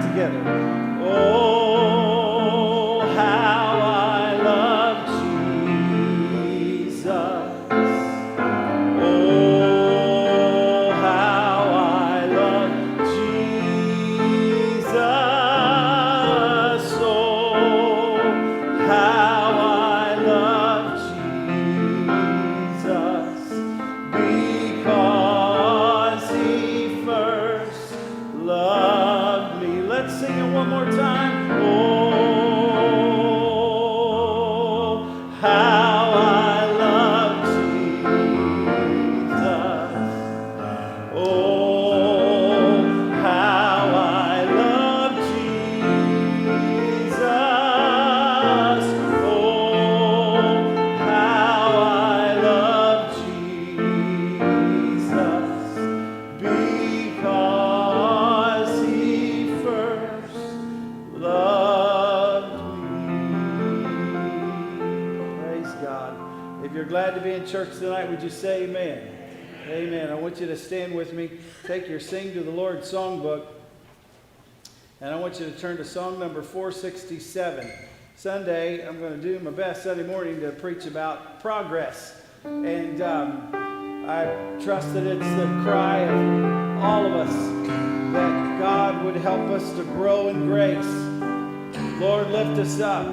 together. Oh, how I love Jesus. Oh, how I love Jesus. Oh, how I love Jesus. Because he first loved me. Let's sing it one more time. Oh, how I love Jesus. Oh, how I love Jesus. Oh, how I love Jesus. Because he first loved me. Praise God. If you're glad to be in church tonight, would you say amen? Amen. I want you to stand with me. Take your Sing to the Lord songbook. And I want you to turn to song number 467. Sunday, I'm going to do my best Sunday morning to preach about progress. And I trust that it's the cry of all of us that God would help us to grow in grace. Lord, lift us up.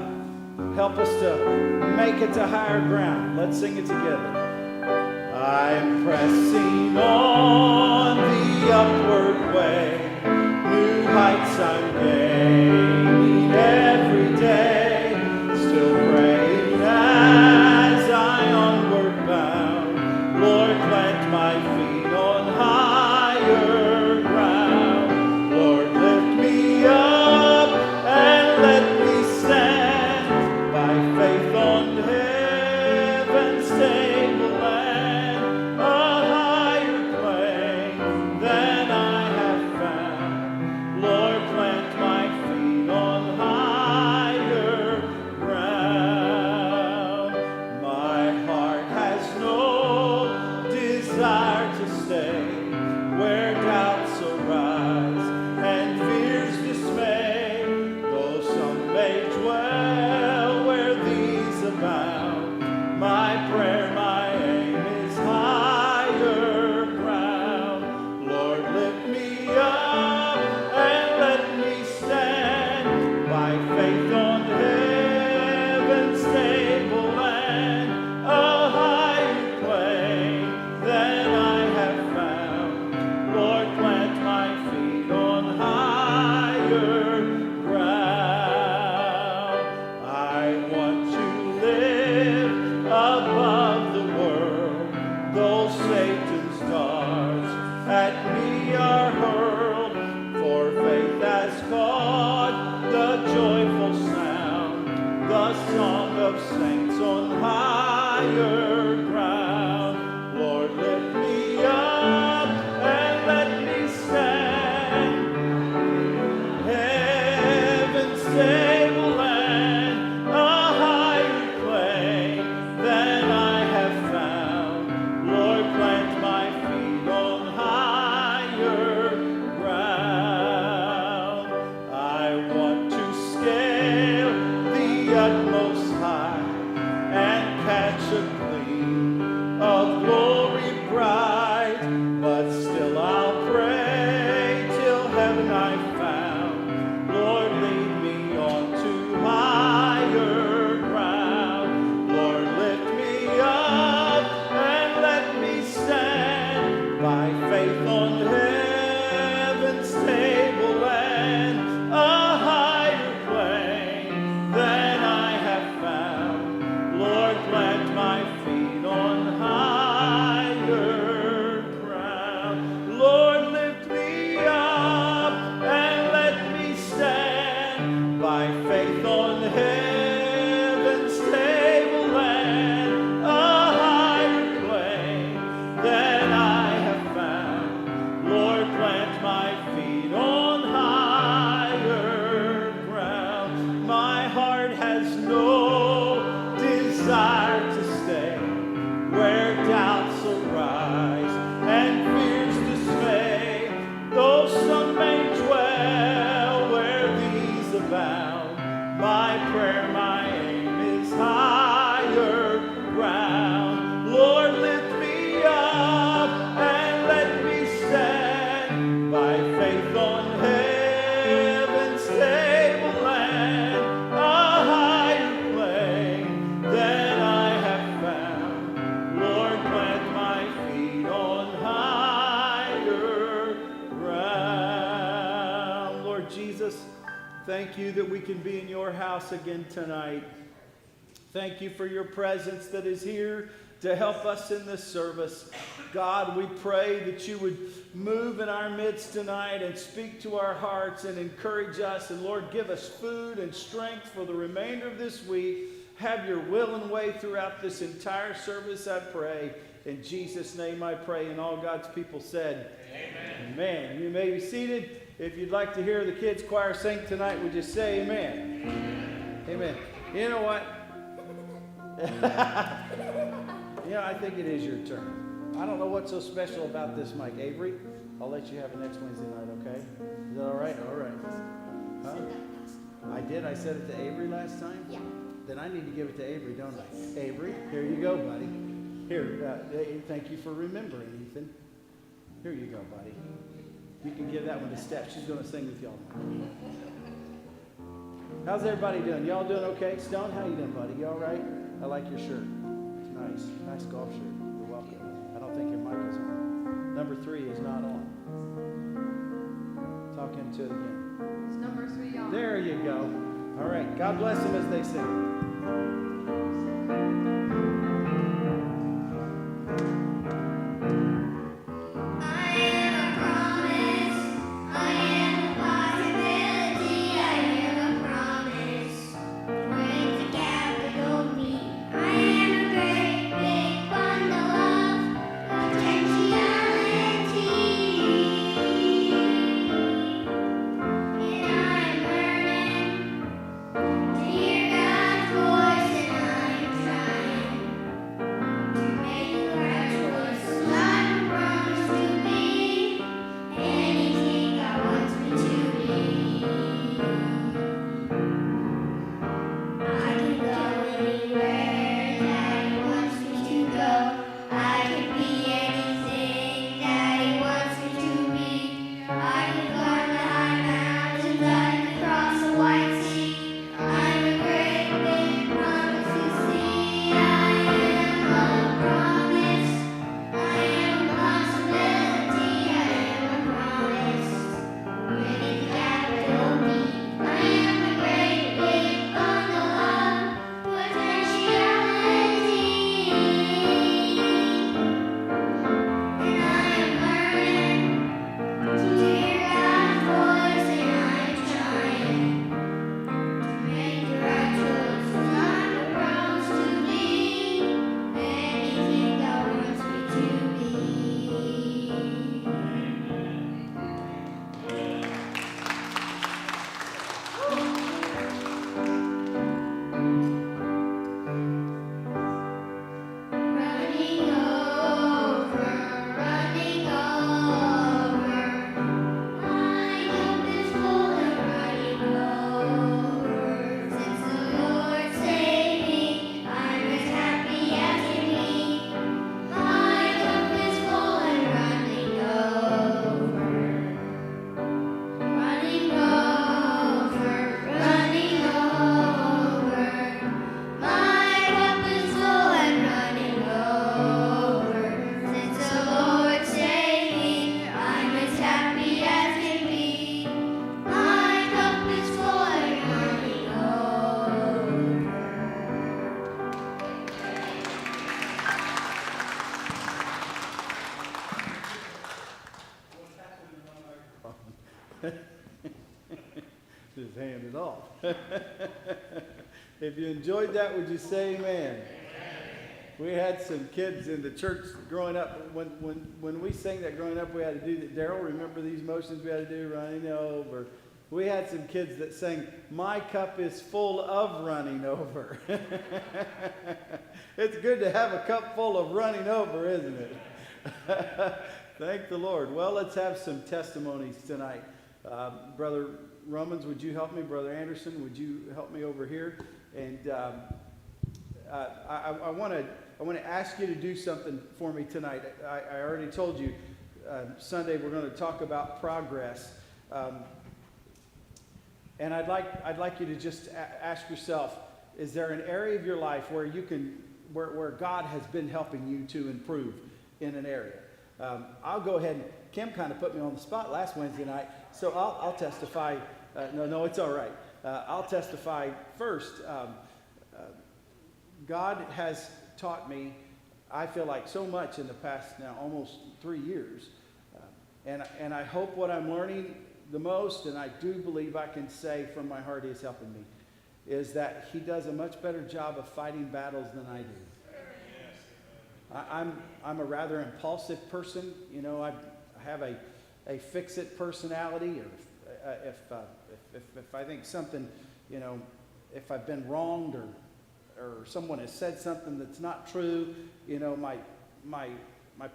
Help us to make it to higher ground. Let's sing it together. I'm pressing on the upward way. New heights I'm gaining every day. Still praying as I onward bound. Lord, plant my feet on higher ground. Lord, lift me up and let me stand by faith on heaven's stable land, a higher plane than I have found. Lord, plant my feet on higher ground. My heart has no desire to stay where doubts arise and fears dismay, though some may dwell where these abound. My prayer, my aim is higher ground. Lord, lift me up and let me stand by faith on heaven's stable land, a higher plane than I have found. Lord, plant my feet on higher ground. I want to live above the world, though Satan's darts at me are hurled. For faith has caught the joyful sound, the song of saints on higher ground. Lord, lift me up and let me stand. Heaven's stable land, a higher plane than I have found. Lord, plant my feet on higher ground. I want to scale the utmost high and catch a gleam of glory bright, but still I'll pray till heaven I found. Lord, lead me on to higher ground. Lord, lift me up and let me stand by faith on heaven's stable land, a higher plane than I have found. Lord, plant my feet on higher thank you that we can be in your house again tonight. Thank you for your presence that is here to help us in this service. God, we pray that you would move in our midst tonight and speak to our hearts and encourage us. And Lord, give us food and strength for the remainder of this week. Have your will and way throughout this entire service, I pray. In Jesus' name I pray. And all God's people said, amen. Amen. You may be seated. If you'd like to hear the kids' choir sing tonight, would you say amen? Amen. You know what? I think it is your turn. I don't know what's so special about this mic. Avery, I'll let you have it next Wednesday night, okay? Is that all right? All right. Huh? I did? I said it to Avery last time? Yeah. Then I need to give it to Avery, don't I? Avery, here you go, buddy. Here, thank you for remembering, Ethan. Here you go, buddy. You can give that one to Steph. She's going to sing with y'all. How's everybody doing? Y'all doing okay? Stone, how you doing, buddy? You all right? I like your shirt. It's nice. Nice golf shirt. You're welcome. I don't think your mic is on. Number 3 is not on. Talk into it again. It's number 3 on. There you go. All right. God bless them as they sing. Just hand it off. If you enjoyed that, would you say amen? We had some kids in the church growing up. When we sang that growing up, we had to do that. Daryl, remember these motions we had to do? Running over. We had some kids that sang, "My cup is full of running over." It's good to have a cup full of running over, isn't it? Thank the Lord. Well, let's have some testimonies tonight. Brother Romans, would you help me? Brother Anderson, would you help me over here? And I want to ask you to do something for me tonight. I already told you Sunday we're going to talk about progress. And I'd like you to just ask yourself, is there an area of your life where you can, where God has been helping you to improve in an area? I'll go ahead and, Kim kind of put me on the spot last Wednesday night, so I'll testify. No, it's all right. I'll testify first. God has taught me, I feel like, so much in the past now almost 3 years. And I hope what I'm learning the most, and I do believe I can say from my heart He's helping me, is that He does a much better job of fighting battles than I do. I'm a rather impulsive person. You know, I have a fix-it personality, or if I think something, you know, if I've been wronged or someone has said something that's not true, you know, my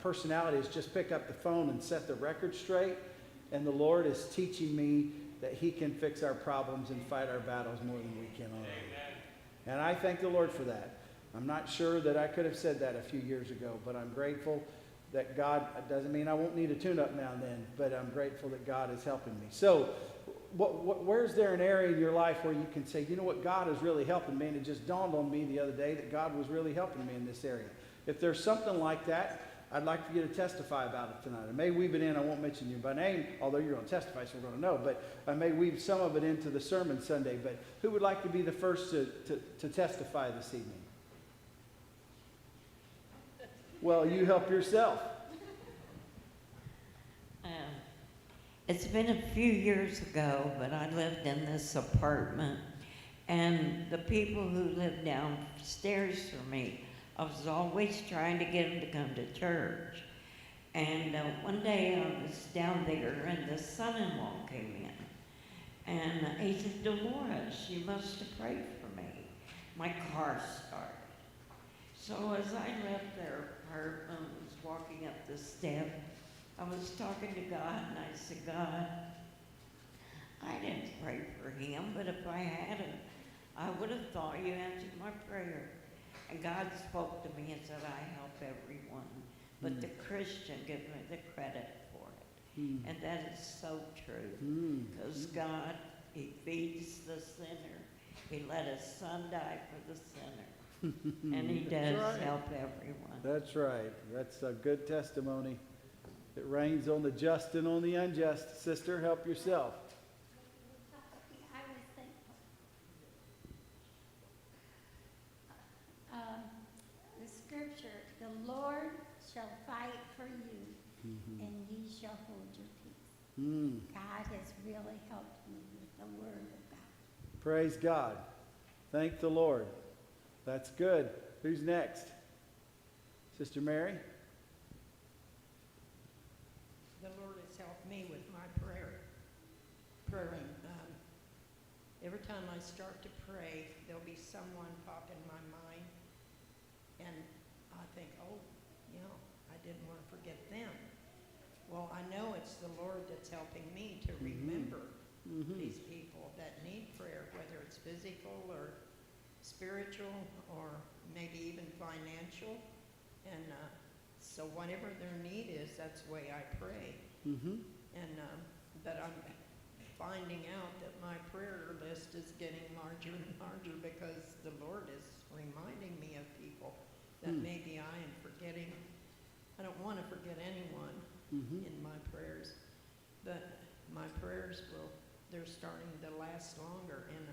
personality is just pick up the phone and set the record straight. And the Lord is teaching me that He can fix our problems and fight our battles more than we can already. And I thank the Lord for that. I'm not sure that I could have said that a few years ago, but I'm grateful that God, it doesn't mean I won't need a tune-up now and then, but I'm grateful that God is helping me. So where's there an area in your life where you can say, you know what, God is really helping me? And it just dawned on me the other day that God was really helping me in this area. If there's something like that, I'd like for you to testify about it tonight. I may weave it in. I won't mention you by name, although you're going to testify, so we're going to know. But I may weave some of it into the sermon Sunday. But who would like to be the first to testify this evening? Well, you help yourself. It's been a few years ago, but I lived in this apartment. And the people who lived downstairs from me, I was always trying to get them to come to church. And one day I was down there and the son-in-law came in. And he said, Dolores, you must have prayed for me. My car started. So as I left their apartment, I was walking up the steps, I was talking to God and I said, God, I didn't pray for him, but if I hadn't, I would have thought you answered my prayer. And God spoke to me and said, I help everyone, but the Christian gives me the credit for it. And that is so true, because God, He feeds the sinner. He let His Son die for the sinner, and He does help everyone. That's right. That's a good testimony. It rains on the just and on the unjust. Sister, help yourself. The Lord shall fight for you, and ye shall hold your peace. God has really helped me with the Word of God. Praise God. Thank the Lord. That's good. Who's next? Sister Mary? The Lord has helped me with my praying. Every time I start to pray, there'll be someone pop in my mind, and I think, oh, you know, I didn't want to forget them. Well, I know it's the Lord that's helping me to remember these people that need prayer, whether it's physical or spiritual or maybe even financial. And so whatever their need is, that's the way I pray. But I'm finding out that my prayer list is getting larger and larger because the Lord is reminding me of people that maybe I am forgetting. I don't want to forget anyone in my prayers, but my prayers they're starting to last longer, and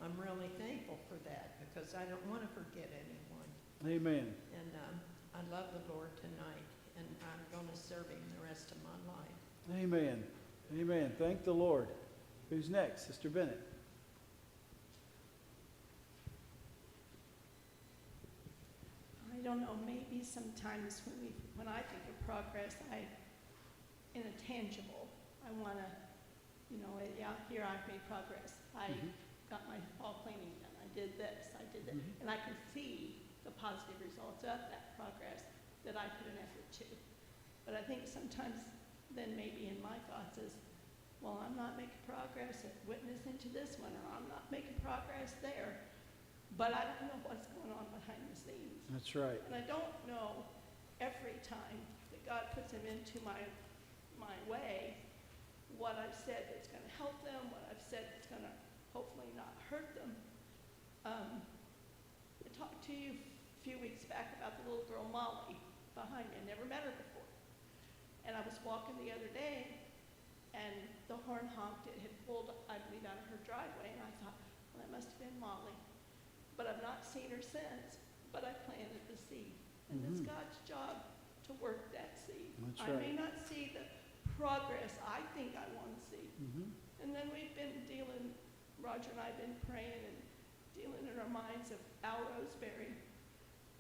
I'm really thankful for that because I don't want to forget anyone. Amen. And I love the Lord tonight, and I'm going to serve Him the rest of my life. Amen. Amen. Thank the Lord. Who's next? Sister Bennett. I don't know, maybe sometimes when I think of progress, in a tangible, I want to, you know, yeah, here I've made progress. I got my fall cleaning done. I did this, I did that. And I can see the positive results of that progress that I put an effort to. But I think sometimes then maybe in my thoughts is, well, I'm not making progress at witnessing to this one, or I'm not making progress there. But I don't know what's going on behind the scenes. That's right. And I don't know every time that God puts them into my way, what I've said that's going to help them, what I've said that's going to hopefully not hurt them. I talked to you a few weeks back about the little girl Molly behind me. I never met her before. And I was walking the other day, and the horn honked. It had pulled, I believe, out of her driveway, and I thought, well, that must have been Molly. But I've not seen her since, but I planted the seed. And it's God's job to work that seed. That's I may right. not see the progress I think I want to see. And then we've been dealing, Roger and I have been praying and dealing in our minds of Al Roseberry.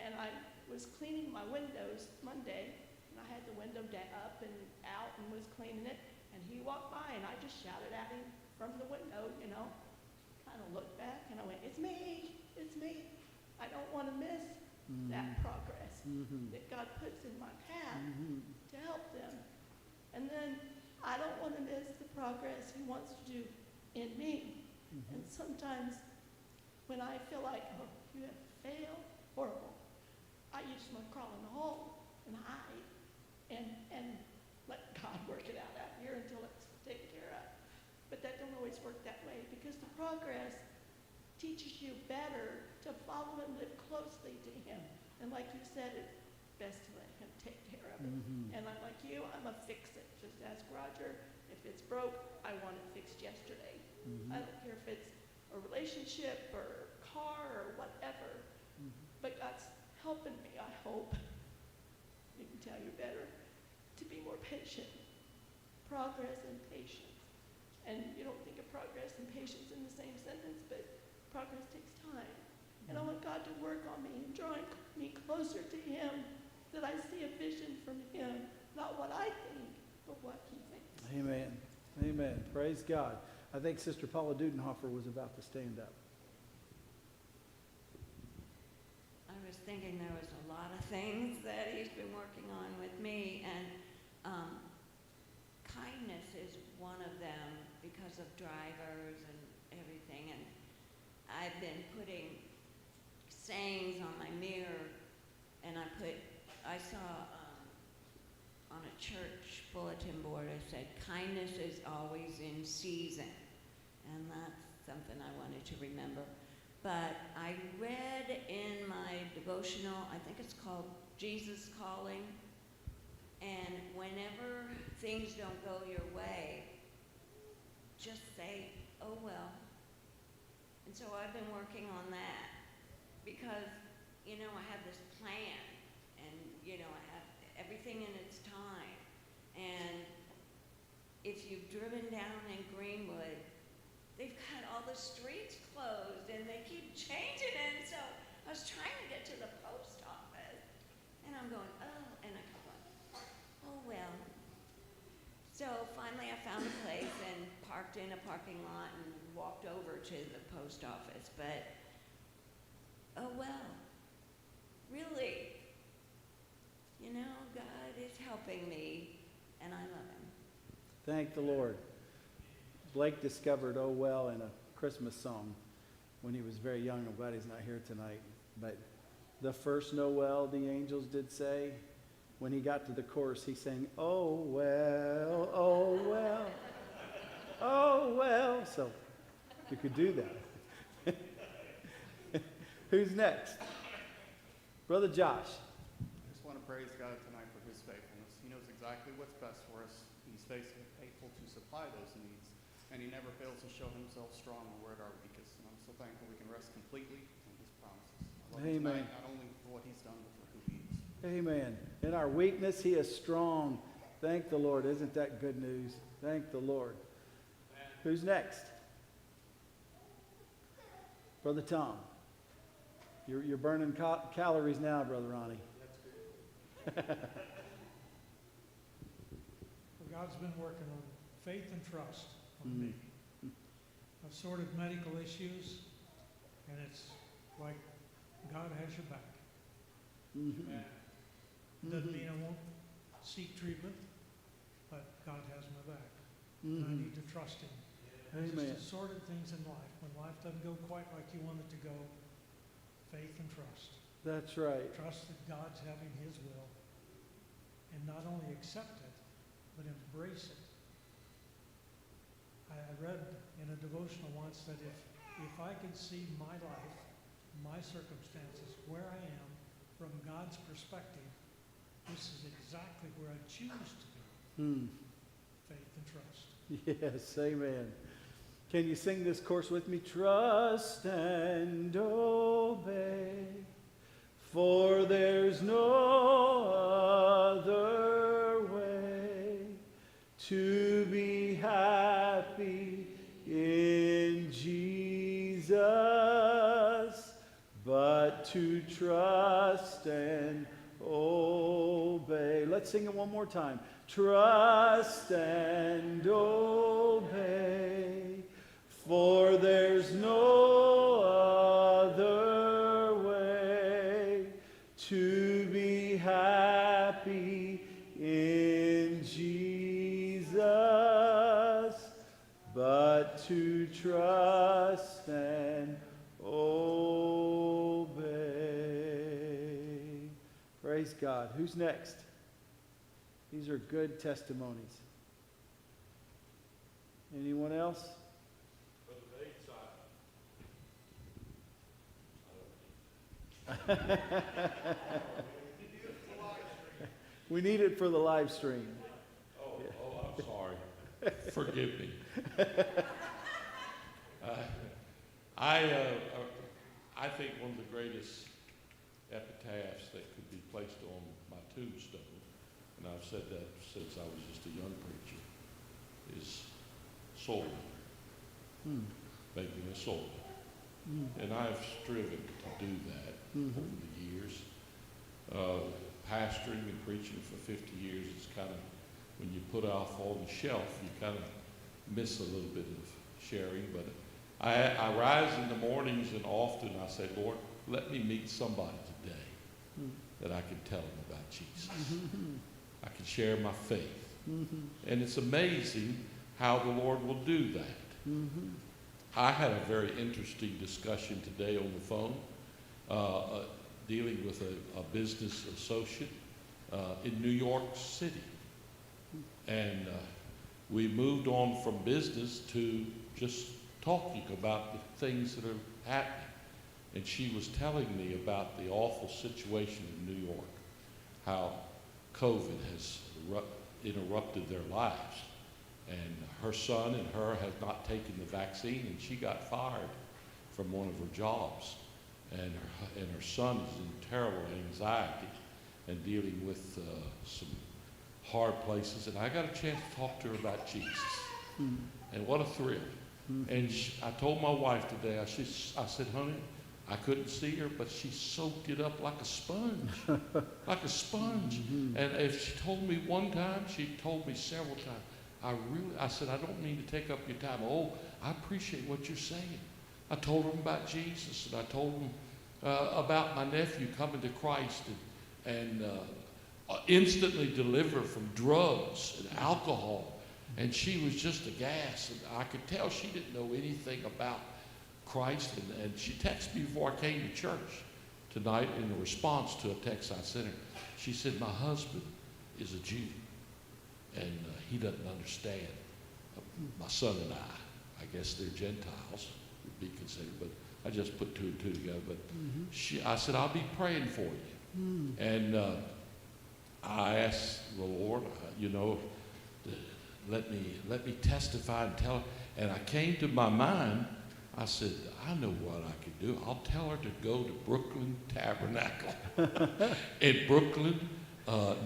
And I was cleaning my windows Monday, and I had the window up and out and was cleaning it. And he walked by, and I just shouted at him from the window, you know, kind of looked back, and I went, it's me, it's me. I don't want to miss that progress that God puts in my path to help them. And then I don't want to miss the progress he wants to do in me. And sometimes when I feel like, oh, you have failed, horrible, I used to crawl in the hole and hide and let God work it out here until it's taken care of. But that don't always work that way, because the progress teaches you better to follow and live closely to him. And like you said, it's best to let him take care of it. And I'm like you, I'm a fix-it. Just ask Roger. If it's broke, I want it fixed yesterday. I don't care if it's a relationship or a car or whatever. But God's helping me, I hope. You can tell you better. To be more patient. Progress and patience. And you don't think of progress and patience in the same sentence, but progress takes time. And I want God to work on me and drawing me closer to him, that I see a vision from him, not what I think, but what he thinks. Amen. Amen. Praise God. I think Sister Paula Dudenhofer was about to stand up. I was thinking there was a lot of things that he's been working on with me, and kindness is one of them because of drivers and everything. And I've been putting sayings on my mirror, and I saw on a church bulletin board, I said, kindness is always in season. And that's something I wanted to remember. But I read in my devotional, I think it's called Jesus Calling, and whenever things don't go your way, just say, oh well. And so I've been working on that, because, you know, I have this plan, and, you know, I have everything in its time. And if you've driven down in Greenwood, they've got all the streets closed, and they keep changing it. And so I was trying to get to the post office, and I'm going, oh, and I kept going, oh, well. So finally I found a place and parked in a parking lot and walked over to the post office. But, oh, well, really, you know, God is helping me, and I love him. Thank the Lord. Blake discovered "Oh Well" in a Christmas song when he was very young. I'm glad he's not here tonight. But the first Noel, the angels did say, when he got to the chorus, he sang, "Oh well, oh well, oh well." So you could do that. Who's next? Brother Josh. I just want to praise God tonight for his faithfulness. He knows exactly what's best for us. He's faithful to supply those needs. And he never fails to show himself strong when we're at our weakest. And I'm so thankful we can rest completely in his promises. I love him Amen. tonight, not only for what he's done, but for who he is. Amen. In our weakness, he is strong. Thank the Lord. Isn't that good news? Thank the Lord. Who's next? Brother Tom. You're burning calories now, Brother Ronnie. Well, God's been working on faith and trust on me. I've sorted medical issues, and it's like God has your back. It doesn't mean I won't seek treatment, but God has my back. And I need to trust him. Amen. Just assorted things in life. When life doesn't go quite like you want it to go, faith and trust. That's right. Trust that God's having his will. And not only accept it, but embrace it. I read in a devotional once that if I could see my life, my circumstances, where I am, from God's perspective, this is exactly where I choose to be. Faith and trust. Yes, amen. Can you sing this chorus with me? Trust and obey, for there's no other way to be happy in Jesus but to trust and obey. Let's sing it one more time. Trust and obey, for there's no other way to be happy in Jesus but to trust and obey. Praise God. Who's next? These are good testimonies. Anyone else? We need it for the live stream. I'm sorry. Forgive me. I think one of the greatest epitaphs that could be placed on my tombstone, and I've said that since I was just a young preacher, is soul winner. Making a soul winner. And I've striven to do that over the years. Pastoring and preaching for 50 years is kind of, when you put off on the shelf, you kind of miss a little bit of sharing. But I rise in the mornings and often I say, Lord, let me meet somebody today that I can tell them about Jesus. I can share my faith. And it's amazing how the Lord will do that. I had a very interesting discussion today on the phone dealing with a business associate in New York City. And we moved on from business to just talking about the things that are happening. And she was telling me about the awful situation in New York, how COVID has interrupted their lives. And her son and her have not taken the vaccine, and she got fired from one of her jobs. And her son is in terrible anxiety and dealing with some hard places. And I got a chance to talk to her about Jesus. And what a thrill. And I told my wife today, I said, honey, I couldn't see her, but she soaked it up like a sponge. Like a sponge. And if she told me one time, she told me several times. I said, I don't mean to take up your time. Oh, I appreciate what you're saying. I told them about Jesus, and I told them about my nephew coming to Christ and instantly delivered from drugs and alcohol. And she was just aghast. And I could tell she didn't know anything about Christ. And she texted me before I came to church tonight in response to a text I sent her. She said, my husband is a Jew, and he doesn't understand my son and I guess they're Gentiles, would be considered, but I just put two and two together. But I said, I'll be praying for you. And I asked the Lord, let me testify and tell her. And I came to my mind, I said, I know what I could do. I'll tell her to go to Brooklyn Tabernacle in Brooklyn,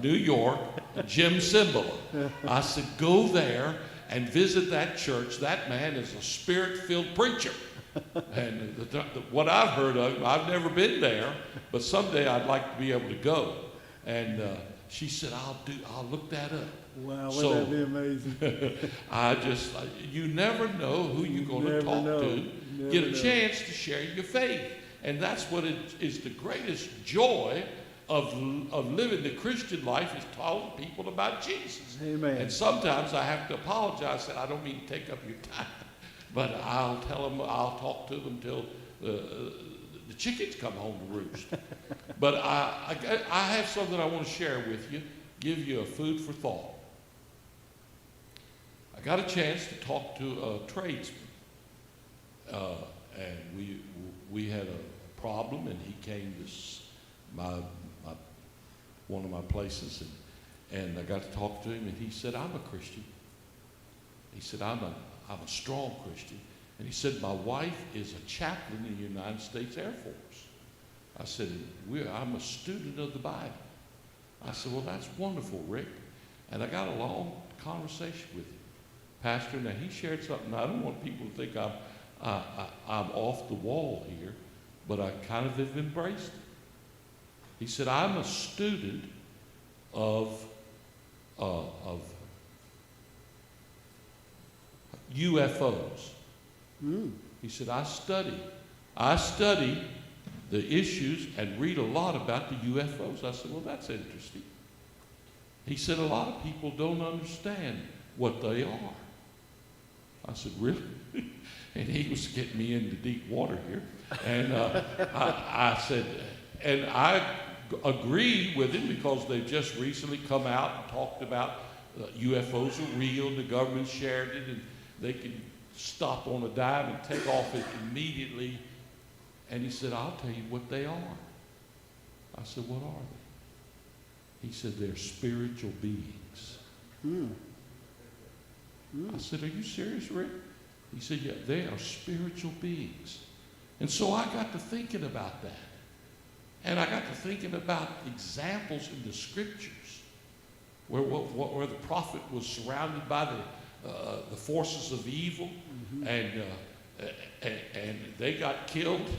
New York, Jim Cymbala. I said, go there and visit that church. That man is a spirit-filled preacher. And what I've heard of him, I've never been there, but someday I'd like to be able to go. And she said, I'll look that up. Wow, wouldn't that be amazing? You never know who you're going to talk to. Get a chance to share your faith. And that's what is the greatest joy of living the Christian life, is telling people about Jesus. Amen. And sometimes I have to apologize that I don't mean to take up your time, but I'll talk to them till the chickens come home to roost. But I have something I want to share with you, give you a food for thought. I got a chance to talk to a tradesman, and we had a problem, and he came to one of my places, and I got to talk to him, and he said, I'm a Christian. He said, I'm a strong Christian. And he said, my wife is a chaplain in the United States Air Force. I said, I'm a student of the Bible. I said, well, that's wonderful, Rick. And I got a long conversation with him. Pastor, now he shared something. I don't want people to think I'm off the wall here, but I kind of have embraced it. He said, I'm a student of UFOs. He said, I study the issues and read a lot about the UFOs. I said, well, that's interesting. He said, a lot of people don't understand what they are. I said, really? And he was getting me into deep water here. And I said, and I agree with him because they've just recently come out and talked about UFOs are real, and the government shared it, and they can stop on a dime and take off it immediately. And he said, I'll tell you what they are. I said, what are they? He said, they're spiritual beings. I said, are you serious, Rick? He said, yeah, they are spiritual beings. And so I got to thinking about that. And I got to thinking about examples in the scriptures where the prophet was surrounded by the forces of evil, and they got killed.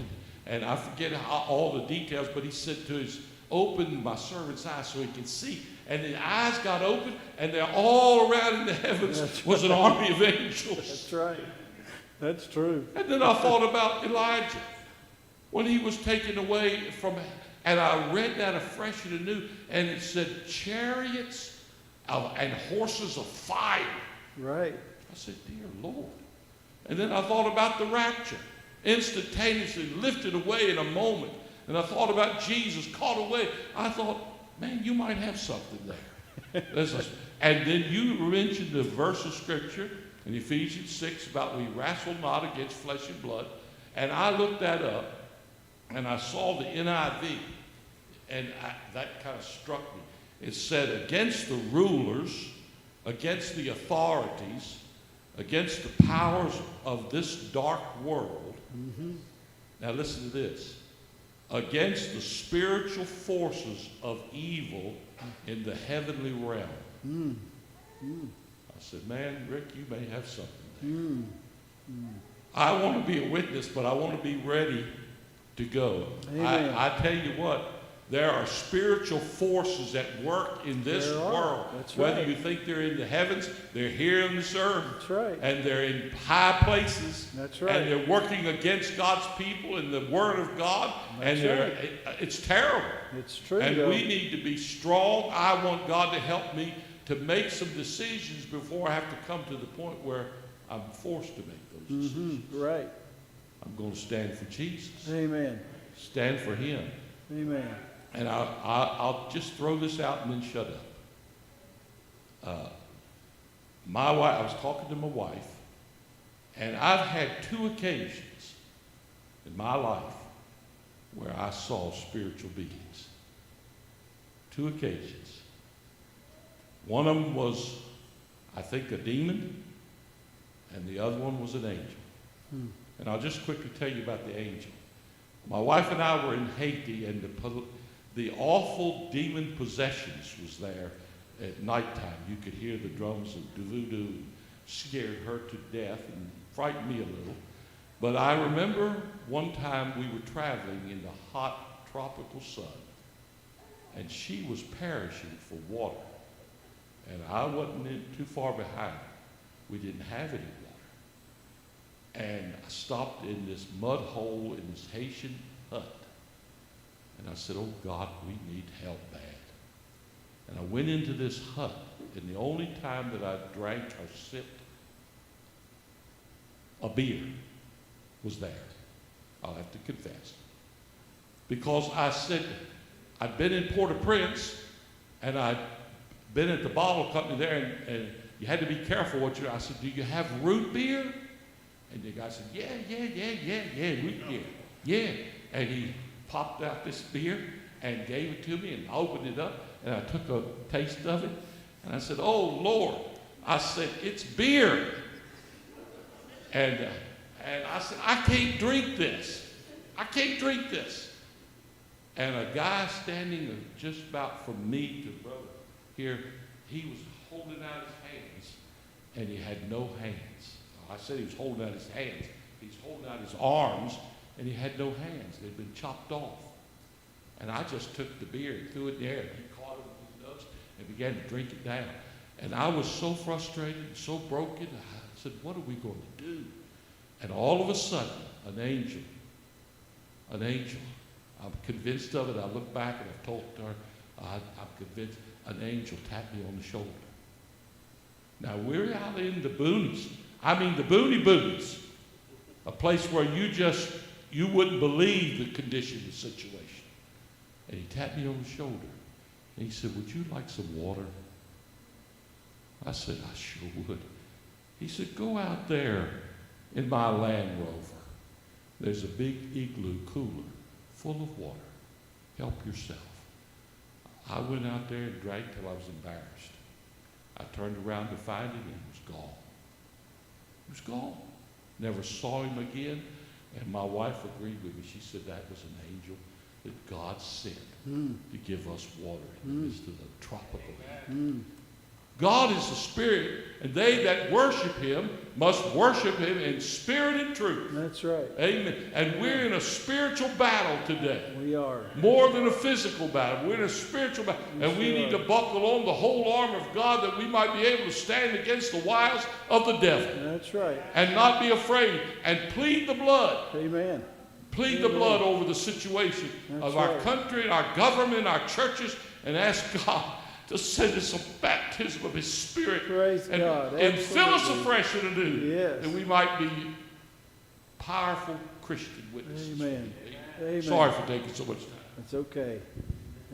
And I forget all the details, but he said to his, open my servant's eyes so he can see. And the eyes got open, and they're all around in the heavens was an army of angels. That's right. That's true. And then I thought about Elijah when he was taken away from, and I read that afresh and anew, and it said chariots and horses of fire. Right. I said, dear Lord. And then I thought about the rapture, instantaneously lifted away in a moment. And I thought about Jesus caught away. I thought, man, you might have something there. And then you mentioned the verse of Scripture in Ephesians 6 about we wrestle not against flesh and blood. And I looked that up, and I saw the NIV, and that kind of struck me. It said, against the rulers, against the authorities, against the powers of this dark world. Now listen to this. Against the spiritual forces of evil in the heavenly realm. I said, man, Rick, you may have something there. I want to be a witness, but I want to be ready to go. I tell you what, there are spiritual forces at work in this world. That's Whether right. you think they're in the heavens, they're here on this earth. That's right. And they're in high places. That's right. And they're working against God's people and the Word of God. That's And it's terrible. It's true. And though. we need to be strong. I want God to help me to make some decisions before I have to come to the point where I'm forced to make those decisions. Right. I'm going to stand for Jesus. Amen. Stand for Him. Amen. And I'll just throw this out and then shut up. My wife, I was talking to my wife, and I've had 2 occasions in my life where I saw spiritual beings. 2 occasions. One of them was, I think, a demon, and the other one was an angel. And I'll just quickly tell you about the angel. My wife and I were in Haiti, and the awful demon possessions was there at nighttime. You could hear the drums of voodoo, and scared her to death and frightened me a little. But I remember one time we were traveling in the hot tropical sun, and she was perishing for water. And I wasn't too far behind. We didn't have any water. And I stopped in this mud hole in this Haitian hut. And I said, oh God, we need help bad. And I went into this hut, and the only time that I drank or sipped a beer was there. I'll have to confess. Because I said, I'd been in Port-au-Prince, and I'd been at the bottle company there, and you had to be careful what I said, do you have root beer? And the guy said, yeah, root beer. Yeah. And he popped out this beer and gave it to me, and I opened it up, and I took a taste of it, and I said, oh, Lord. I said, it's beer. And I said, I can't drink this. I can't drink this. And a guy standing just about from me to brother here, he was holding out his hands, and he had no hands. I said he was holding out his hands. He's holding out his arms, and he had no hands. They'd been chopped off. And I just took the beer and threw it in the air. He caught it with his nose and began to drink it down. And I was so frustrated and so broken. I said, what are we going to do? And all of a sudden, an angel, I'm convinced of it. I look back and I've talked to her. I'm convinced an angel tapped me on the shoulder. Now, we're out in the boonies. I mean, the boonies. A place where you wouldn't believe the condition of the situation. And he tapped me on the shoulder. And he said, would you like some water? I said, I sure would. He said, go out there in my Land Rover. There's a big igloo cooler full of water. Help yourself. I went out there and drank till I was embarrassed. I turned around to find him, and he was gone. He was gone. Never saw him again. And my wife agreed with me. She said that was an angel that God sent to give us water in the midst of the tropical heat. God is the Spirit, and they that worship Him must worship Him in spirit and truth. That's right. Amen. And we're in a spiritual battle today. We are. More than a physical battle. We're in a spiritual battle. And we need to buckle on the whole armor of God that we might be able to stand against the wiles of the devil. That's right. And not be afraid. And plead the blood. Amen. Plead the blood over the situation of our country and our government, our churches, and ask God to send us a baptism of His Spirit. Praise God. And fill us afresh and anew. Yes. That we might be powerful Christian witnesses. Amen. Amen. Sorry for taking so much time. That's okay.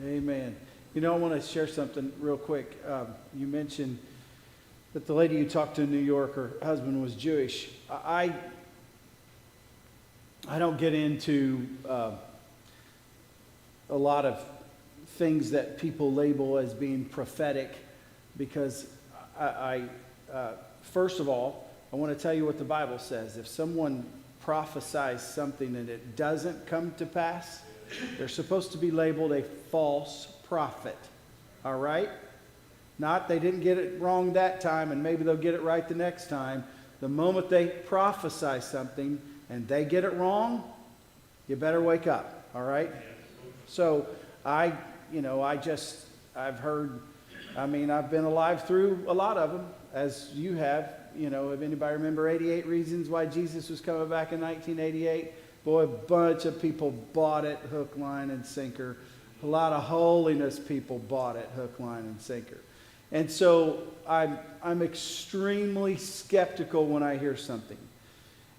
Amen. You know, I want to share something real quick. You mentioned that the lady you talked to in New York, her husband was Jewish. I don't get into a lot of things that people label as being prophetic, because first of all, I want to tell you what the Bible says. If someone prophesies something and it doesn't come to pass, they're supposed to be labeled a false prophet. All right? Not they didn't get it wrong that time and maybe they'll get it right the next time. The moment they prophesy something and they get it wrong, you better wake up. All right? So I've heard, I've been alive through a lot of them, as you have. If anybody remember 88 Reasons Why Jesus Was Coming Back in 1988? Boy, a bunch of people bought it hook, line, and sinker. A lot of holiness people bought it hook, line, and sinker. And so I'm extremely skeptical when I hear something.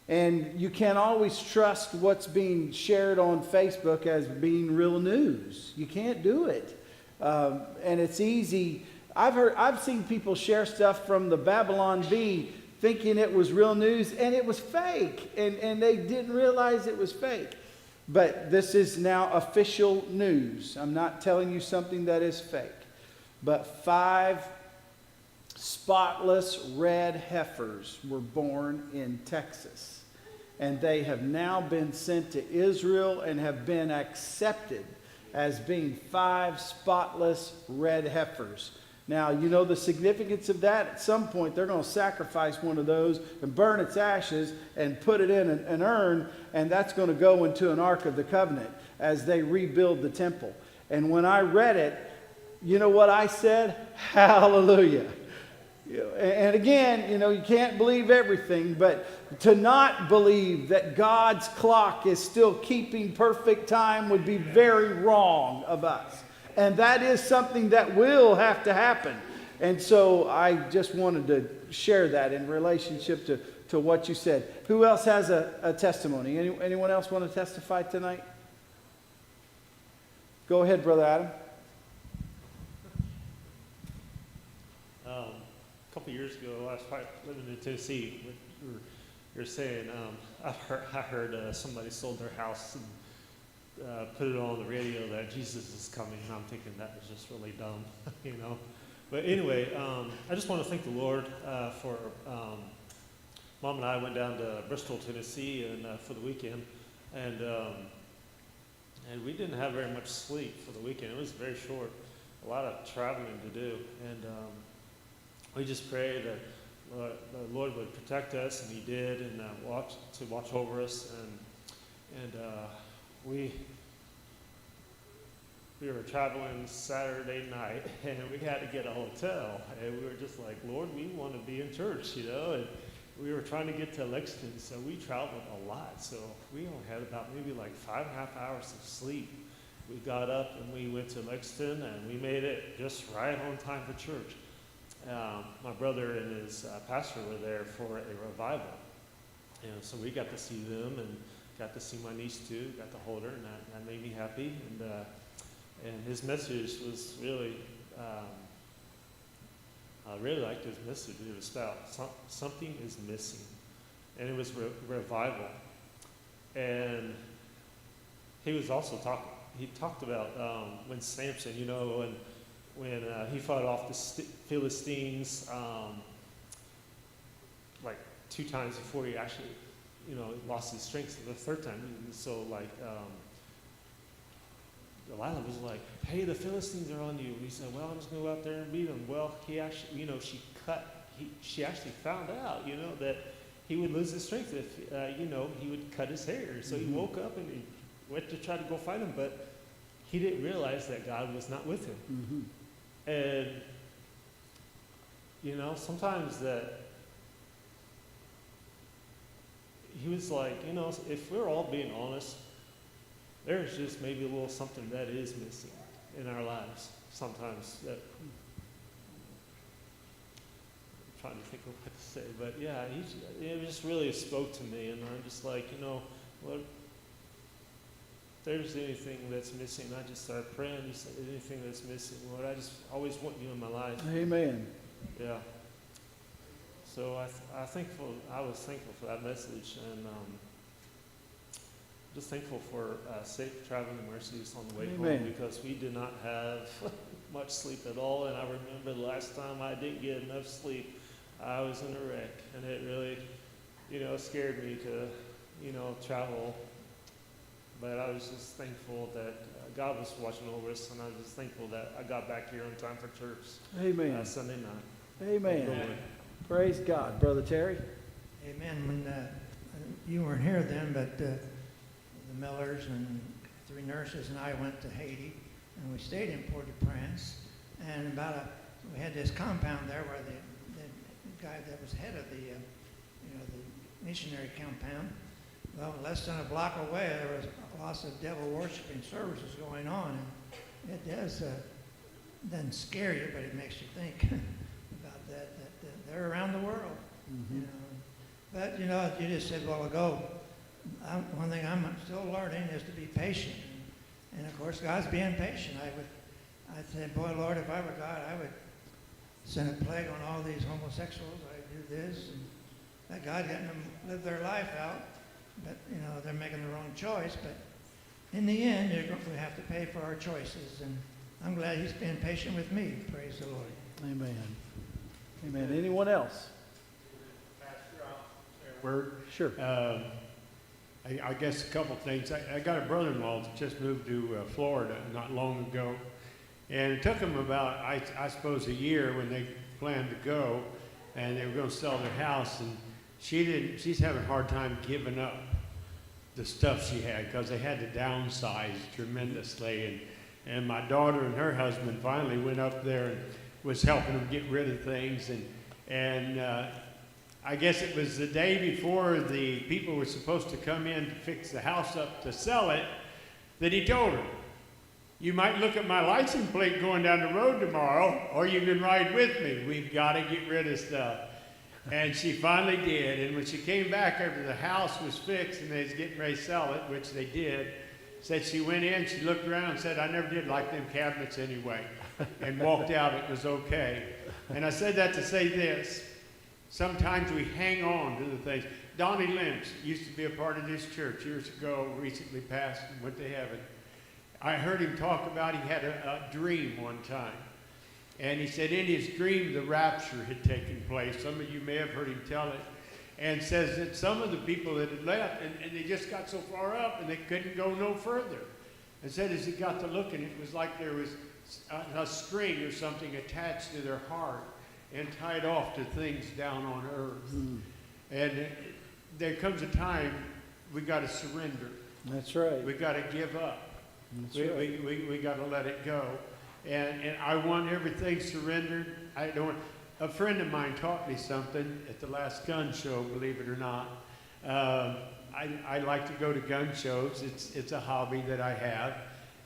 And you can't always trust what's being shared on Facebook as being real news. You can't do it. And it's easy. I've seen people share stuff from the Babylon Bee thinking it was real news, and it was fake. And they didn't realize it was fake. But this is now official news. I'm not telling you something that is fake. But 5 spotless red heifers were born in Texas. And they have now been sent to Israel and have been accepted as being 5 spotless red heifers. Now, you know the significance of that? At some point, they're going to sacrifice one of those and burn its ashes and put it in an urn, and that's going to go into an Ark of the Covenant as they rebuild the temple. And when I read it, you know what I said? Hallelujah. And again, you can't believe everything, but to not believe that God's clock is still keeping perfect time would be very wrong of us. And that is something that will have to happen. And so I just wanted to share that in relationship to what you said. Who else has a testimony? Anyone else want to testify tonight? Go ahead, Brother Adam. A couple years ago, I was living in Tennessee. You're saying, I heard somebody sold their house and put it on the radio that Jesus is coming, and I'm thinking that was just really dumb, But anyway, I just want to thank the Lord for Mom and I went down to Bristol, Tennessee, and for the weekend, and we didn't have very much sleep for the weekend. It was very short, a lot of traveling to do, and we just prayed that the Lord would protect us, and He did, and watch over us, and we were traveling Saturday night, and we had to get a hotel, and we were just like, Lord, we want to be in church, and we were trying to get to Lexington, so we traveled a lot, so we only had about maybe like 5.5 hours of sleep. We got up and we went to Lexington, and we made it just right on time for church. My brother and his pastor were there for a revival, and so we got to see them, and got to see my niece too, got to hold her, and that made me happy, and his message was really, I really liked his message. It was about something is missing, and it was revival. And he was also he talked about when Samson, when he fought off the Philistines like 2 times before he actually, lost his strength the third time. So Delilah was like, hey, the Philistines are on you. And he said, well, I'm just going to go out there and beat them. Well, he actually, she actually found out, that he would lose his strength if, he would cut his hair. So he woke up and he went to try to go fight him, but he didn't realize that God was not with him. And, sometimes that he was like, if we're all being honest, there's just maybe a little something that is missing in our lives sometimes. That I'm trying to think of what to say, but yeah, it just really spoke to me, and I'm just like, what? If there's anything that's missing, I just started praying. You said anything that's missing, Lord, I just always want you in my life. Amen. Yeah. So I was thankful for that message, and just thankful for safe traveling mercies on the way home, because we did not have much sleep at all. And I remember the last time I didn't get enough sleep, I was in a wreck, and it really, scared me to, travel. But I was just thankful that God was watching over us, and I was just thankful that I got back here on time for church. Amen. Sunday night. Amen. Amen. Praise God. Brother Terry? Amen. When you weren't here then, but the Millers and 3 nurses and I went to Haiti, and we stayed in Port-au-Prince. And we had this compound there where the guy that was head of the missionary compound. Well, less than a block away, there was lots of devil worshiping services going on, and it doesn't scare you, but it makes you think about that they're around the world. But you just said a while ago, one thing I'm still learning is to be patient, and of course God's being patient. I said, boy, Lord, if I were God, I would send a plague on all these homosexuals. I'd do this, and let God getting them live their life out. But they're making the wrong choice. But in the end, we have to pay for our choices, and I'm glad He's being patient with me. Praise the Lord. Amen. Amen. Anyone else? Word. Sure. I guess a couple things. I got a brother-in-law that just moved to Florida not long ago, and it took him about, I suppose, a year when they planned to go, and they were going to sell their house, and she's having a hard time giving up the stuff she had because they had to downsize tremendously, and my daughter and her husband finally went up there and was helping them get rid of things, and I guess it was the day before the people were supposed to come in to fix the house up to sell it that he told her, you might look at my license plate going down the road tomorrow, or you can ride with me. We've got to get rid of stuff. And she finally did. And when she came back after the house was fixed and they was getting ready to sell it, which they did, said she went in, she looked around and said, I never did like them cabinets anyway, and walked out. It was okay. And I said that to say this. Sometimes we hang on to the things. Donnie Lynch used to be a part of this church years ago, recently passed and went to heaven. I heard him talk about he had a dream one time. And he said in his dream the rapture had taken place. Some of you may have heard him tell it. and says that some of the people that had left, and they just got so far up and they couldn't go no further. And said as he got to looking, it was like there was a string or something attached to their heart and tied off to things down on earth. And there comes a time we got to surrender. That's right. We got to give up. That's We got to let it go. And I want everything surrendered. I don't. A friend of mine taught me something at the last gun show, believe it or not. I like to go to gun shows. It's a hobby that I have.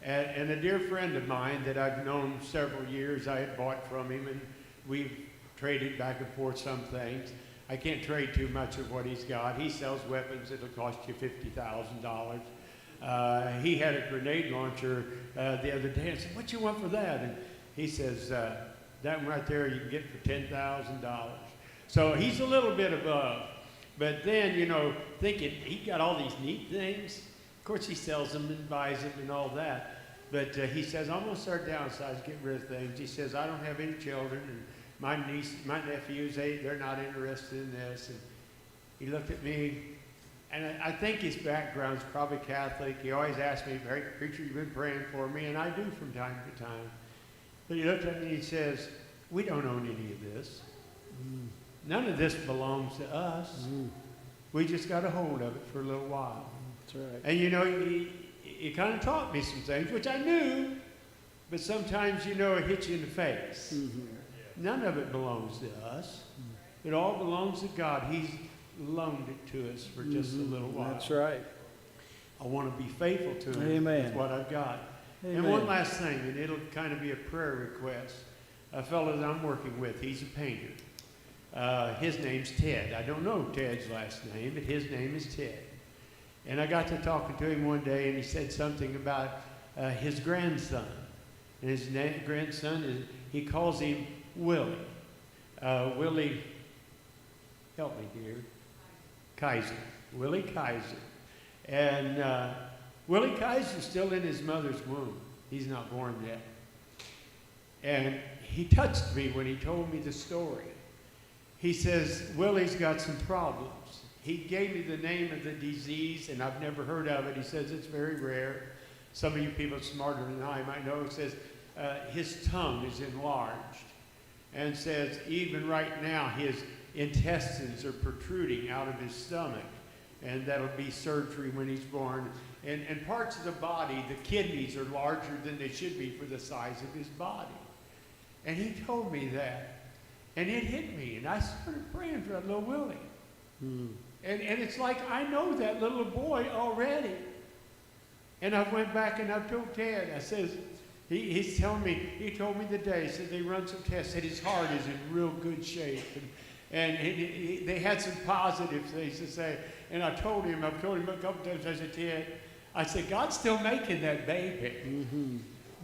And a dear friend of mine that I've known several years, I had bought from him, and we've traded back and forth some things. I can't trade too much of what he's got. He sells weapons that'll cost you $50,000. He had a grenade launcher the other day. I said, "What you want for that?" And he says, "That one right there you can get for $10,000. So he's a little bit above. But then, you know, thinking he got all these neat things. Of course, he sells them and buys them and all that. But he says, "I'm going to start downsizing, get rid of things." He says, "I don't have any children, and my nephews, they're not interested in this." And he looked at me, and I think his background's probably Catholic. He always asks me, "Hey, preacher, you've been praying for me," and I do from time to time. But he looked at me and he says, "We don't own any of this. None of this belongs to us. We just got a hold of it for a little while." That's right. And you know, he kind of taught me some things, which I knew, but sometimes, you know, it hits you in the face. None of it belongs to us. It all belongs to God. He's loaned it to us for just a little while. That's right. I want to be faithful to Him Amen. with what I've got. Amen. And one last thing, and it'll kind of be a prayer request. A fellow that I'm working with, he's a painter. His name's Ted. I don't know Ted's last name, but his name is Ted. And I got to talking to him one day, and he said something about his grandson. And his grandson, he calls him Willie. Willie, help me, dear. Kaiser. Willie Kaiser. And Willie Kaiser's still in his mother's womb. He's not born yet. And he touched me when he told me the story. He says, "Willie's got some problems." He gave me the name of the disease, and I've never heard of it. He says it's very rare. Some of you people smarter than I might know. It says his tongue is enlarged, and says even right now his intestines are protruding out of his stomach, and that'll be surgery when he's born. And parts of the body, the kidneys are larger than they should be for the size of his body. And he told me that, and it hit me, and I started praying for that little Willie. And it's like I know that little boy already. And I went back and I told Ted, I says, he's telling me, he told me the day, he said they run some tests, said his heart is in real good shape. And they had some positive things to say. And I've told him a couple times, I said, "Ted," I said, "God's still making that baby.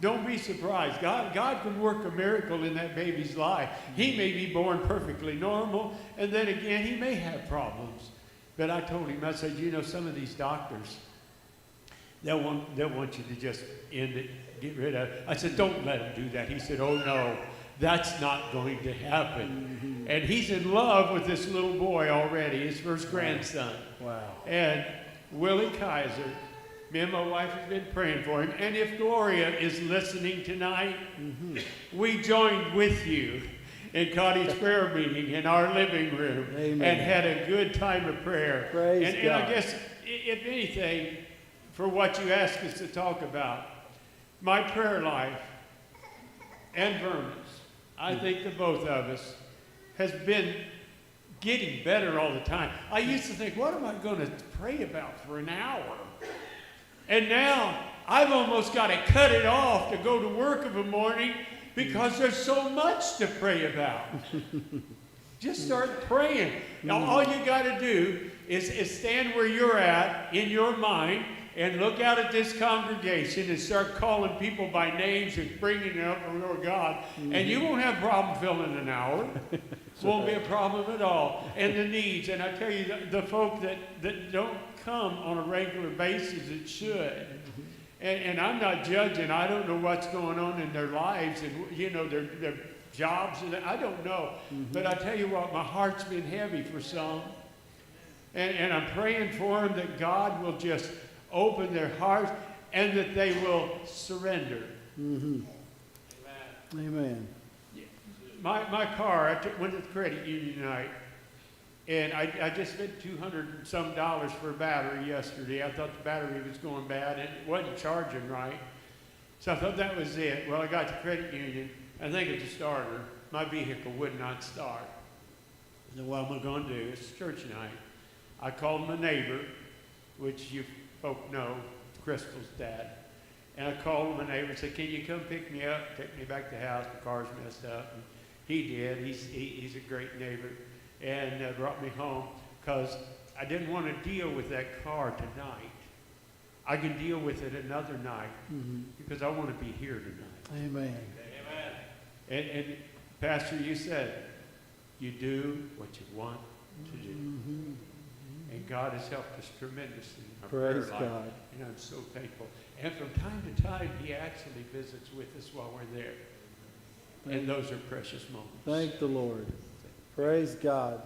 Don't be surprised. God can work a miracle in that baby's life. He may be born perfectly normal, and then again, he may have problems." But I told him, I said, "You know, some of these doctors, they'll want you to just end it, get rid of it." I said, "Don't let them do that." He said, "Oh, no, that's not going to happen." And he's in love with this little boy already, his first grandson. Wow. And Willie Kaiser, me and my wife have been praying for him. And if Gloria is listening tonight, we joined with you in Cottage prayer meeting in our living room. Amen. And had a good time of prayer. Praise and God. I guess, if anything, for what you asked us to talk about, my prayer life and Verna's, I think the both of us, has been getting better all the time. I used to think, what am I going to pray about for an hour? And now I've almost got to cut it off to go to work of a morning because there's so much to pray about. Just start praying. Now, all you got to do is stand where you're at in your mind and look out at this congregation and start calling people by names and bringing them up before God. And you won't have a problem filling an hour. Won't be a problem at all. And the needs. And I tell you, the folk that don't come on a regular basis, it should. And I'm not judging. I don't know what's going on in their lives and, you know, their jobs. And I don't know. But I tell you what, my heart's been heavy for some. And I'm praying for them that God will just open their hearts and that they will surrender. Mm-hmm. Amen. My car, went to the credit union tonight, and I just spent $200 and some for a battery yesterday. I thought the battery was going bad and it wasn't charging right. So I thought that was it. Well, I got to the credit union. I think it's a starter. My vehicle would not start. So what am I going to do? It's church night. I called my neighbor, which you folk know, Crystal's dad. And I called my neighbor and said, can you come pick me up, take me back to the house? My car's messed up. And he did. He's a great neighbor. And brought me home because I didn't want to deal with that car tonight. I can deal with it another night because I want to be here tonight. Amen. Amen. And Pastor, you said, you do what you want to do. And God has helped us tremendously in our Praise prayer life. God. And I'm so thankful. And from time to time, he actually visits with us while we're there. And those are precious moments. Thank the Lord. Praise God.